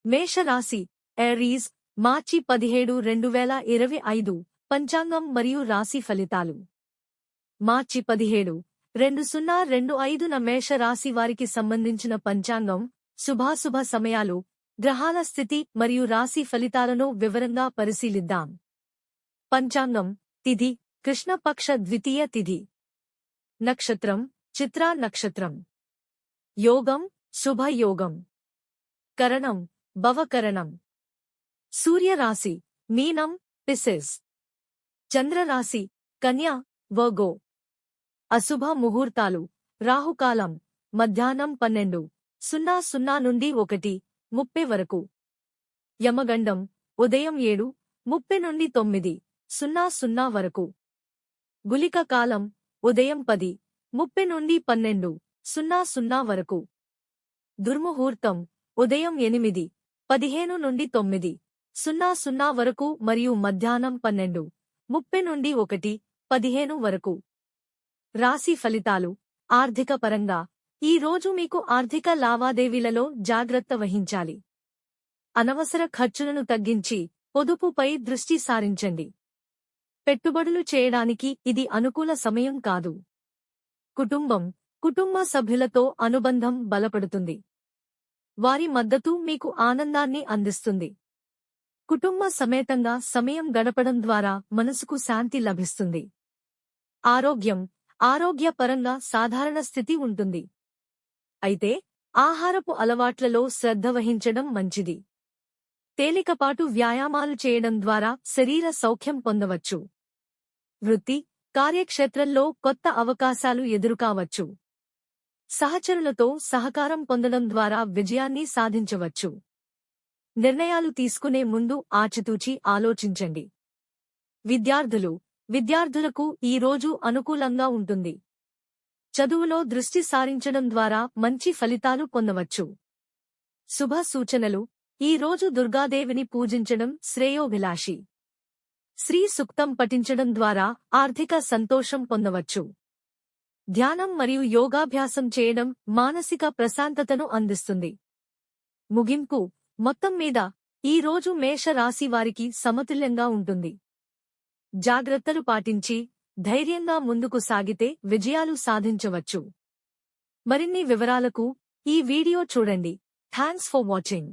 మేషరాశి ఏరీస్ మార్చి 17, 2025 పంచాంగం మరియు రాశి ఫలితాలు. మార్చి 17, 2025న మేషరాశి వారికి సంబంధించిన పంచాంగం, శుభాశుభ సమయాలు, గ్రహాల స్థితి మరియు రాశి ఫలితాలను వివరంగా పరిశీలిద్దాం. పంచాంగం. తిథి కృష్ణపక్ష ద్వితీయ తిథి. నక్షత్రం చిత్రా నక్షత్రం. యోగం శుభయోగం. కరణం భవకరణం. సూర్యరాశి మీనం పిసిస్. చంద్రరాశి కన్యా వర్గో. అశుభ ముహూర్తాలు రాహుకాలం మధ్యాహ్నం 12:00 నుండి 1:30 వరకు. యమగండం ఉదయం 7:30 నుండి 9:00 వరకు. గుళిక కాలం ఉదయం 10:30 నుండి 12:00 వరకు. దుర్ముహూర్తం ఉదయం 8:15 నుండి 9:00 వరకు మరియు మధ్యాహ్నం 12:30 నుండి 1:15 వరకు. రాశి ఫలితాలు. ఆర్థిక పరంగా ఈ రోజు మీకు ఆర్థిక లావాదేవీలలో జాగ్రత్త వహించాలి. అనవసర ఖర్చులను తగ్గించి పొదుపుపై దృష్టి సారించండి. పెట్టుబడులు చేయడానికి ఇది అనుకూల సమయం కాదు. కుటుంబ సభ్యులతో అనుబంధం బలపడుతుంది. వారి మద్దతు మీకు ఆనందాన్ని అందిస్తుంది. కుటుంబ సమేతంగా సమయం గడపడం ద్వారా మనసుకు శాంతి లభిస్తుంది. ఆరోగ్యపరంగా సాధారణ స్థితి ఉంటుంది. అయితే ఆహారపు అలవాట్లలో శ్రద్ధ వహించడం మంచిది. తేలికపాటు వ్యాయామాలు చేయడం ద్వారా శరీర సౌఖ్యం పొందవచ్చు. వృత్తి కార్యక్షేత్రంలో కొత్త అవకాశాలు ఎదురుకావచ్చు. సహచరులతో సహకారం పొందడం ద్వారా విజయాన్ని సాధించవచ్చు. నిర్ణయాలు తీసుకునే ముందు ఆచితూచి ఆలోచించండి. విద్యార్థులకు ఈ రోజు అనుకూలంగా ఉంటుంది. చదువులో దృష్టి సారించడం ద్వారా మంచి ఫలితాలు పొందవచ్చు. శుభ సూచనలు. ఈ రోజు దుర్గాదేవిని పూజించడం శ్రేయోభిలాషి. శ్రీ సూక్తం పఠించడం ద్వారా ఆర్థిక సంతోషం పొందవచ్చు. ధ్యానం మరియు యోగాభ్యాసం చేయడం మానసిక ప్రశాంతతను అందిస్తుంది. ముగింపు. మొత్తం మీద ఈ రోజు మేష రాశి వారికి సమతుల్యంగా ఉంటుంది. జాగ్రత్తలు పాటించి ధైర్యంగా ముందుకు సాగితే విజయాలు సాధించవచ్చు. మరిన్ని వివరాలకు ఈ వీడియో చూడండి. Thanks for watching.